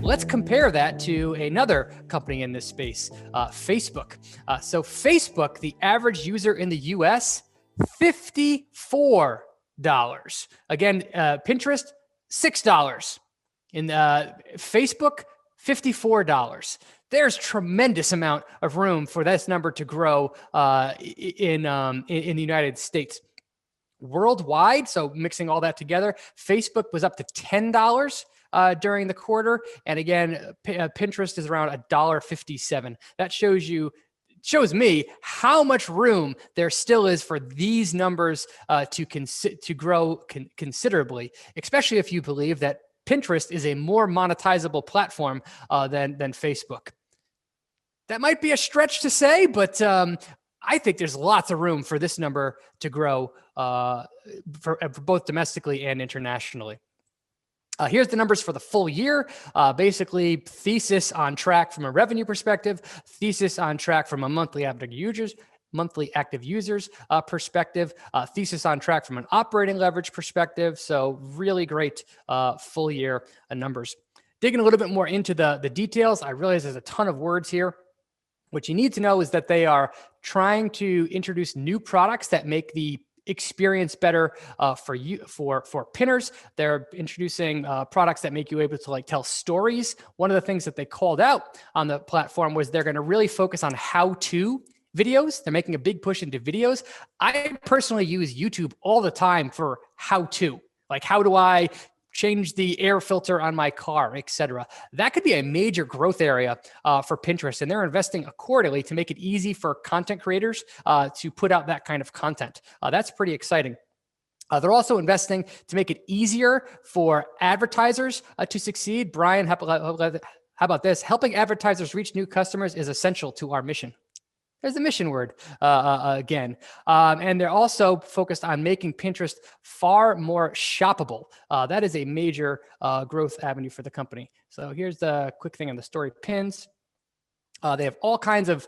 Let's compare that to another company in this space, Facebook. So Facebook, the average user in the US, $54. Again, Pinterest, $6. In Facebook, $54. There's tremendous amount of room for this number to grow in the United States. Worldwide, so mixing all that together, Facebook was up to $10 during the quarter, and again, Pinterest is around $1.57. That shows me how much room there still is for these numbers to grow considerably, especially if you believe that Pinterest is a more monetizable platform than Facebook. That might be a stretch to say, but I think there's lots of room for this number to grow for both domestically and internationally. Here's the numbers for the full year. Basically, thesis on track from a revenue perspective, thesis on track from a monthly active users perspective, thesis on track from an operating leverage perspective. So really great full year numbers. Digging a little bit more into the details, I realize there's a ton of words here. What you need to know is that they are trying to introduce new products that make the experience better for pinners. They're introducing products that make you able to tell stories. One of the things that they called out on the platform was they're going to really focus on how-to videos. They're making a big push into videos. I personally use YouTube all the time for how-to, like how do I change the air filter on my car, etc. That could be a major growth area for Pinterest, and they're investing accordingly to make it easy for content creators to put out that kind of content. That's pretty exciting. They're also investing to make it easier for advertisers to succeed. Brian, how about this? Helping advertisers reach new customers is essential to our mission. There's the mission word again. And they're also focused on making Pinterest far more shoppable. That is a major growth avenue for the company. So here's the quick thing on the story pins. They have all kinds of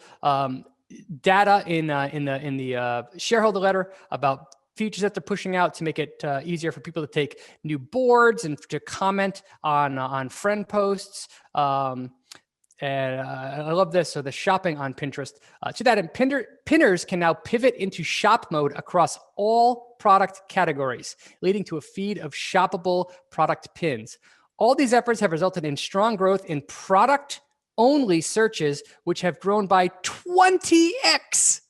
data in the shareholder letter about features that they're pushing out to make it easier for people to take new boards and to comment on friend posts. And I love this. So the shopping on Pinterest. To that end, pinners can now pivot into shop mode across all product categories, leading to a feed of shoppable product pins. All these efforts have resulted in strong growth in product-only searches, which have grown by 20x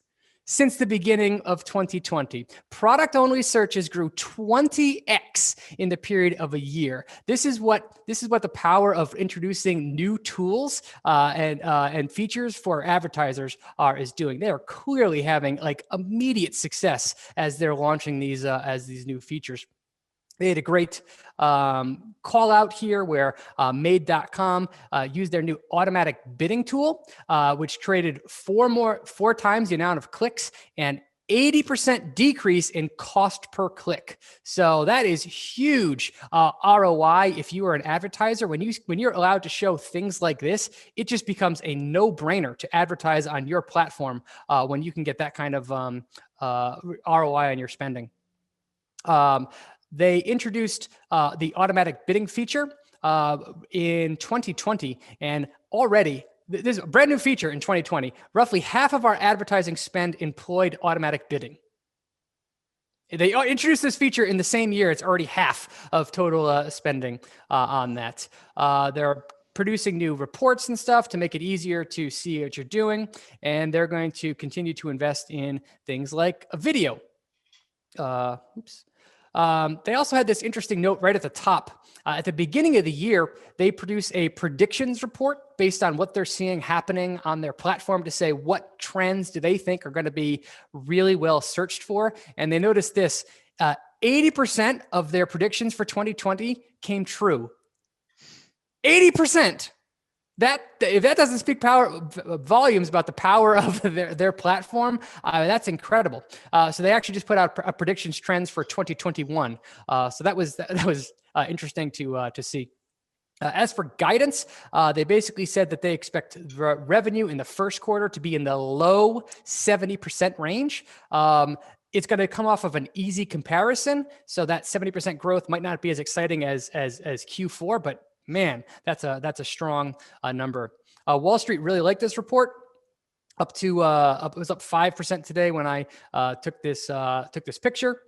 since the beginning of 2020. Product-only searches grew 20x in the period of a year. This is what the power of introducing new tools and features for advertisers is doing. They are clearly having immediate success as they're launching these new features. They had a great call out here where Made.com used their new automatic bidding tool, which created four times the amount of clicks and 80% decrease in cost per click. So that is huge ROI. If you are an advertiser, when you're allowed to show things like this, it just becomes a no-brainer to advertise on your platform when you can get that kind of ROI on your spending. They introduced the automatic bidding feature in 2020, and already, this is a brand new feature in 2020, roughly half of our advertising spend employed automatic bidding. They introduced this feature in the same year. It's already half of total spending on that. They're producing new reports and stuff to make it easier to see what you're doing, and they're going to continue to invest in things like a video. They also had this interesting note right at the top. At the beginning of the year, they produce a predictions report based on what they're seeing happening on their platform to say what trends do they think are going to be really well searched for. And they noticed this, 80% of their predictions for 2020 came true. 80%. If that doesn't speak volumes about the power of their platform, that's incredible. So they actually just put out a predictions trends for 2021. So that was interesting to see. As for guidance, they basically said that they expect revenue in the first quarter to be in the low 70% range. It's going to come off of an easy comparison, so that 70% growth might not be as exciting as Q4, but Man, that's a strong number. Wall Street really liked this report. It was up 5% today when I took this picture.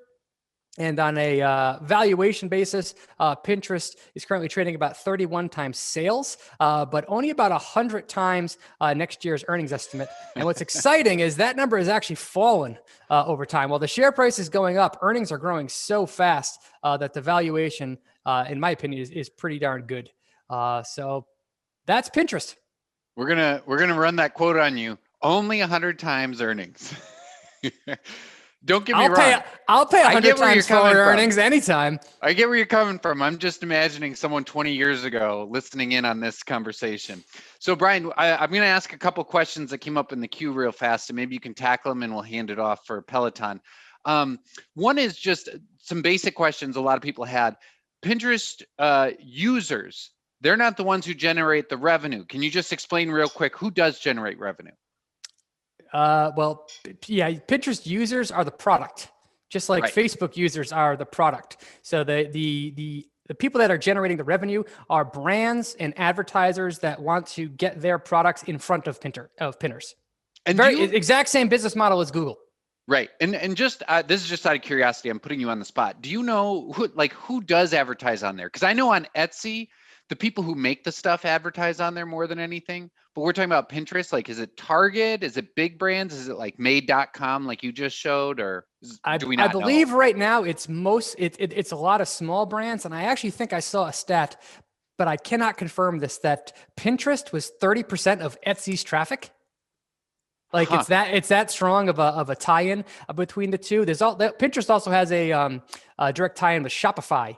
And on a valuation basis, Pinterest is currently trading about 31 times sales, but only about 100 times next year's earnings estimate. And what's exciting is that number has actually fallen over time. While the share price is going up, earnings are growing so fast that the valuation, in my opinion, is pretty darn good. So that's Pinterest. We're gonna run that quote on you. Only 100 times earnings. Don't get me wrong. I'll pay 100 times forward earnings anytime. I get where you're coming from. I'm just imagining someone 20 years ago listening in on this conversation. So Brian, I'm going to ask a couple questions that came up in the queue real fast, and maybe you can tackle them and we'll hand it off for Peloton. One is just some basic questions a lot of people had. Pinterest users, they're not the ones who generate the revenue. Can you just explain real quick who does generate revenue? Well, yeah, Pinterest users are the product, just like Facebook users are the product. So the people that are generating the revenue are brands and advertisers that want to get their products in front of pinners. And exact same business model as Google. Right. And just this is just out of curiosity, I'm putting you on the spot. Do you know who does advertise on there? Because I know on Etsy, the people who make the stuff advertise on there more than anything. But we're talking about Pinterest. Like, is it Target? Is it big brands? Is it like made.com like you just showed? Or do we not I believe right now it's a lot of small brands. And I actually think I saw a stat, but I cannot confirm this, that Pinterest was 30% of Etsy's traffic. Like it's that strong of a tie-in between the two. Pinterest also has a direct tie-in with Shopify,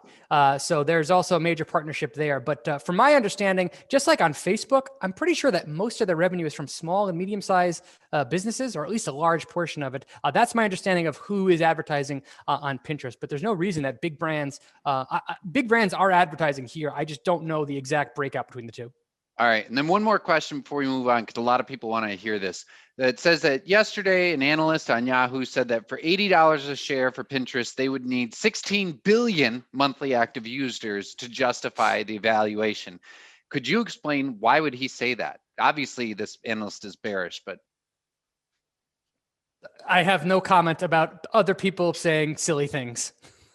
so there's also a major partnership there. But from my understanding, just like on Facebook, I'm pretty sure that most of the revenue is from small and medium-sized businesses, or at least a large portion of it. That's my understanding of who is advertising on Pinterest. But there's no reason that big brands are advertising here. I just don't know the exact breakout between the two. All right. And then one more question before we move on, because a lot of people want to hear this. It says that yesterday, an analyst on Yahoo said that for $80 a share for Pinterest, they would need 16 billion monthly active users to justify the valuation. Could you explain why would he say that? Obviously, this analyst is bearish, but. I have no comment about other people saying silly things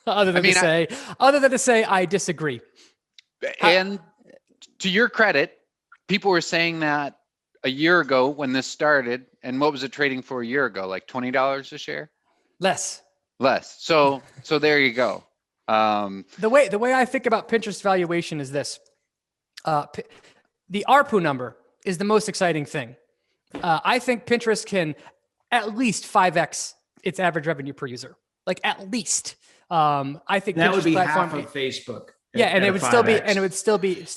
other than to say I disagree. And to your credit, people were saying that a year ago when this started, and what was it trading for a year ago? Like $20 a share? Less. So there you go. The way I think about Pinterest valuation is this: the ARPU number is the most exciting thing. I think Pinterest can at least 5x its average revenue per user, like at least. I think that would be half of Facebook. Yeah, and it would still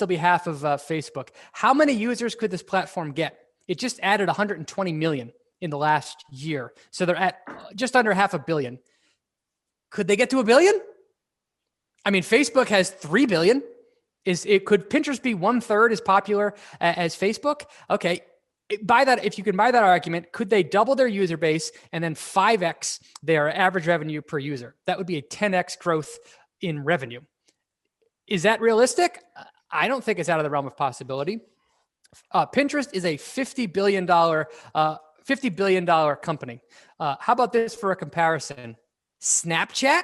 be half of Facebook. How many users could this platform get? It just added 120 million in the last year, so they're at just under 500 million. Could they get to 1 billion? I mean, Facebook has 3 billion. Could Pinterest be 1/3 as popular as Facebook? Okay, if you can buy that argument, could they double their user base and then 5x their average revenue per user? That would be a 10x growth in revenue. Is that realistic? I don't think it's out of the realm of possibility. Pinterest is a $50 billion company. How about this for a comparison? Snapchat,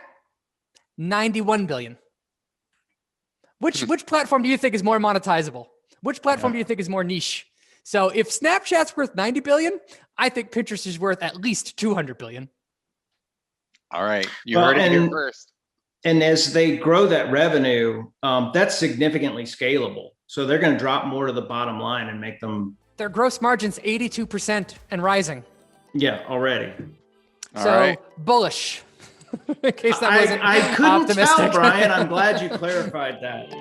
91 billion. Which platform do you think is more monetizable? Which platform do you think is more niche? So if Snapchat's worth 90 billion, I think Pinterest is worth at least 200 billion. All right. You heard it here first. And as they grow that revenue, that's significantly scalable. So they're going to drop more to the bottom line and make them. Their gross margin's 82% and rising. Yeah, already. So bullish. In case that wasn't I couldn't optimistic. tell, Brian. I'm glad you clarified that.